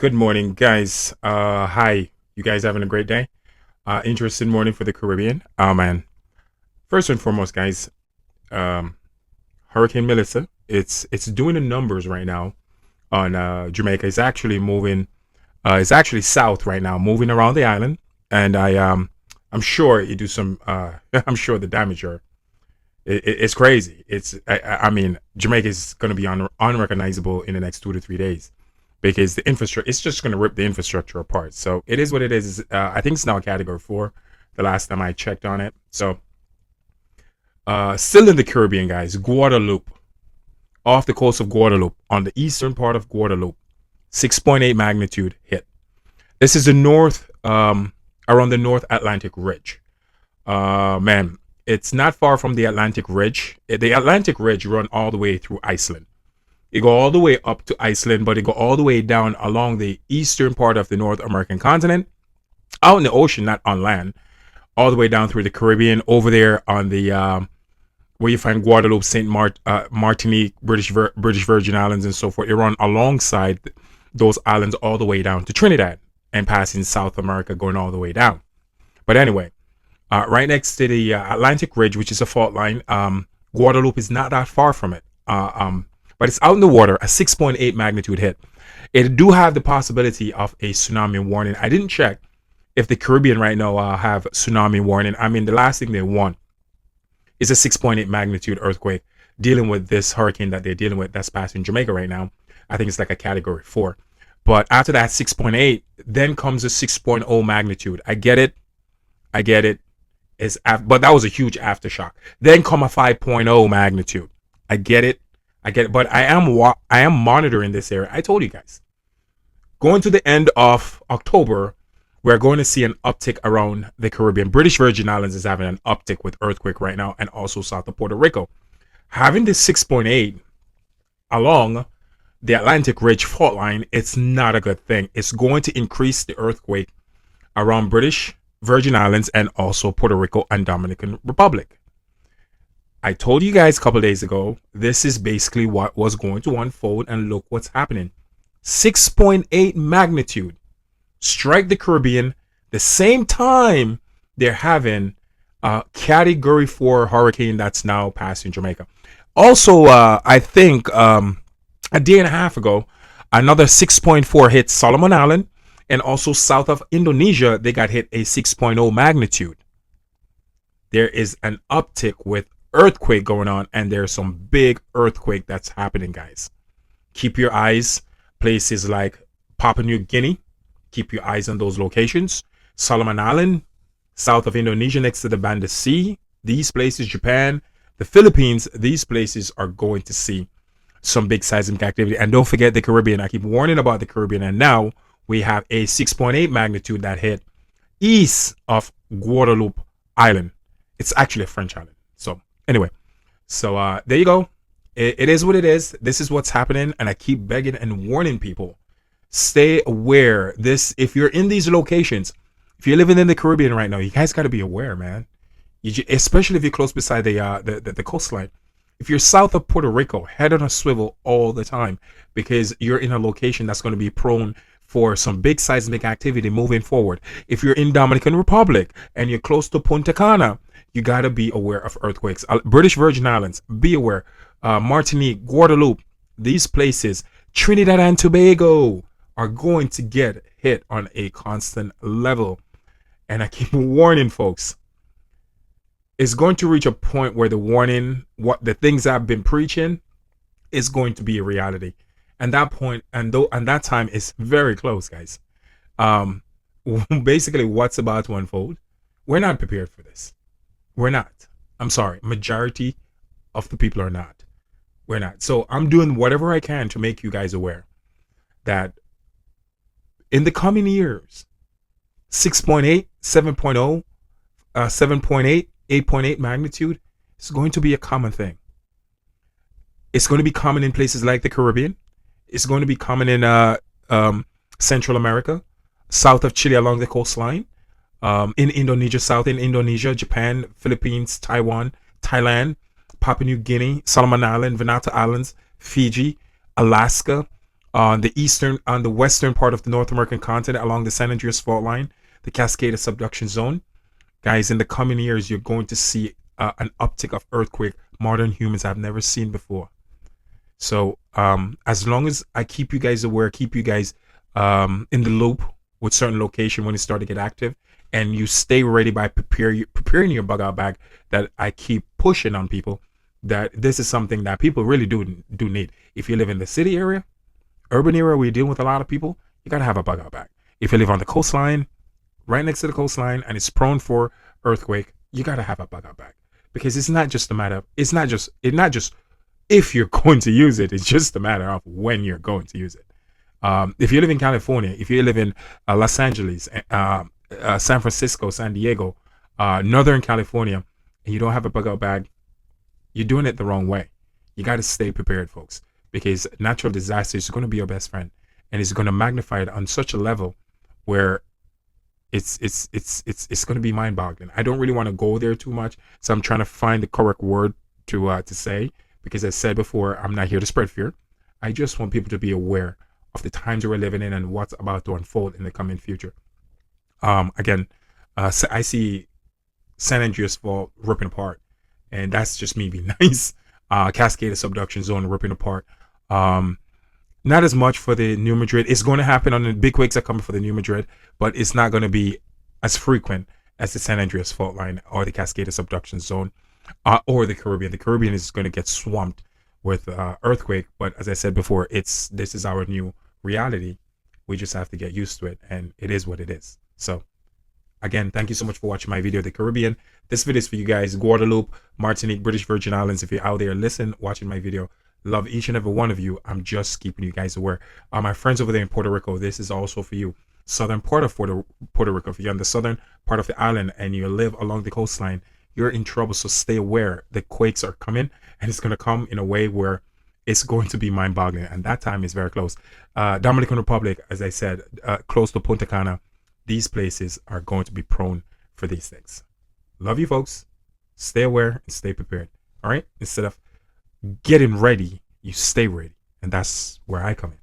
Good morning, guys. Hi. You guys having a great day? Interesting morning for the Caribbean. Oh man. First and foremost, guys, um, Hurricane Melissa. It's doing the numbers right now on Jamaica. It's actually moving. It's actually south right now, moving around the island, and I'm sure it do some. I'm sure the damage are. It's crazy. I mean, Jamaica is going to be unrecognizable in the next 2 to 3 days because the infrastructure, it's just going to rip the infrastructure apart. So it is what it is. I think it's now category 4 the last time I checked on it. So still in the Caribbean, guys, Guadalupe, off the coast of Guadalupe, on the eastern part of Guadalupe, 6.8 magnitude hit. This is the north, around the North Atlantic Ridge. Man, it's not far from the Atlantic Ridge. The Atlantic Ridge run all the way through Iceland. It go all the way up to Iceland, but it go all the way down along the eastern part of the North American continent, out in the ocean, not on land, all the way down through the Caribbean, over there on the where you find Guadeloupe, Martinique, British Virgin Islands, and so forth. It run alongside those islands all the way down to Trinidad and passing South America, going all the way down. But anyway, right next to the Atlantic Ridge, which is a fault line, Guadeloupe is not that far from it. But it's out in the water, a 6.8 magnitude hit. It do have the possibility of a tsunami warning. I didn't check if the Caribbean right now have tsunami warning. I mean, the last thing they want is a 6.8 magnitude earthquake dealing with this hurricane that they're dealing with that's passing Jamaica right now. I think it's like a category 4. But after that 6.8, then comes a 6.0 magnitude. I get it. I get it. But that was a huge aftershock. Then come a 5.0 magnitude. I get it. I get it. But I am monitoring this area. I told you guys. Going to the end of October, we're going to see an uptick around the Caribbean. British Virgin Islands is having an uptick with earthquake right now, and also south of Puerto Rico. Having this 6.8 along the Atlantic Ridge fault line, it's not a good thing. It's going to increase the earthquake around British Virgin Islands and also Puerto Rico and Dominican Republic. I told you guys a couple days ago, this is basically what was going to unfold, and look what's happening. 6.8 magnitude strike the Caribbean the same time they're having a category 4 hurricane that's now passing Jamaica. Also, I think a day and a half ago, another 6.4 hit Solomon Island, and also south of Indonesia, they got hit a 6.0 magnitude. There is an uptick with earthquake going on, and there's some big earthquake that's happening, guys. Keep your eyes, places like Papua New Guinea, keep your eyes on those locations. Solomon Island, south of Indonesia, next to the Banda Sea, these places, Japan, the Philippines, these places are going to see some big seismic activity. And don't forget the Caribbean. I keep warning about the Caribbean, and now we have a 6.8 magnitude that hit east of Guadalupe Island. It's actually a French island. So anyway, so there you go. It is what it is. This is what's happening, and I keep begging and warning people, stay aware. If you're in these locations, if you're living in the Caribbean right now, you guys got to be aware, man. Especially if you're close beside the coastline. If you're south of Puerto Rico, head on a swivel all the time, because you're in a location that's going to be prone for some big seismic activity moving forward. If you're in Dominican Republic and you're close to Punta Cana, you got to be aware of earthquakes. British Virgin Islands, be aware. Martinique, Guadeloupe, these places, Trinidad and Tobago are going to get hit on a constant level. And I keep warning folks, it's going to reach a point where the warning, what the things I've been preaching, is going to be a reality. And that point, and that time is very close, guys. Basically, what's about to unfold, we're not prepared for this. We're not. I'm sorry. Majority of the people are not. We're not. So I'm doing whatever I can to make you guys aware that in the coming years, 6.8, 7.0, 7.8, 8.8 magnitude is going to be a common thing. It's going to be common in places like the Caribbean. It's going to be common in Central America, south of Chile along the coastline, in Indonesia, south in Indonesia, Japan, Philippines, Taiwan, Thailand, Papua New Guinea, Solomon Island, Vanuatu Islands, Fiji, Alaska, On the western part of the North American continent, along the San Andreas fault line, the Cascade subduction zone, guys, in the coming years, you're going to see an uptick of earthquake modern humans have never seen before. So, as long as I keep you guys aware, keep you guys in the loop with certain location when it start to get active, and you stay ready by preparing your bug out bag. That I keep pushing on people that this is something that people really do need. If you live in the city area, urban area where you're dealing with a lot of people, you gotta have a bug out bag. If you live on the coastline, right next to the coastline, and it's prone for earthquake, you gotta have a bug out bag because it's not just a matter. It's not just if you're going to use it. It's just a matter of when you're going to use it. If you live in California, if you live in Los Angeles, San Francisco, San Diego, Northern California, and you don't have a bug out bag, you're doing it the wrong way. You got to stay prepared, folks, because natural disaster is going to be your best friend, and it's going to magnify it on such a level where it's going to be mind-boggling. I don't really want to go there too much, so I'm trying to find the correct word to say, because I said before, I'm not here to spread fear. I just want people to be aware of the times we're living in and what's about to unfold in the coming future. Again, I see San Andreas Fault ripping apart, and that's just me being nice. Cascade subduction zone ripping apart. Not as much for the New Madrid. It's going to happen on the big quakes are coming for the New Madrid, but it's not going to be as frequent as the San Andreas fault line or the Cascade subduction zone, or the Caribbean. The Caribbean is going to get swamped with earthquake, but as I said before, this is our new reality. We just have to get used to it, and it is what it is. So again, thank you so much for watching my video, the Caribbean. This video is for you guys, Guadalupe, Martinique, British Virgin Islands. If you're out there, listen, watching my video. Love each and every one of you. I'm just keeping you guys aware. My friends over there in Puerto Rico, this is also for you. Southern part of Puerto Rico. If you're on the southern part of the island and you live along the coastline, you're in trouble. So stay aware. The quakes are coming, and it's going to come in a way where it's going to be mind-boggling. And that time is very close. Dominican Republic, as I said, close to Punta Cana. These places are going to be prone for these things. Love you, folks. Stay aware and stay prepared. All right? Instead of getting ready, you stay ready. And that's where I come in.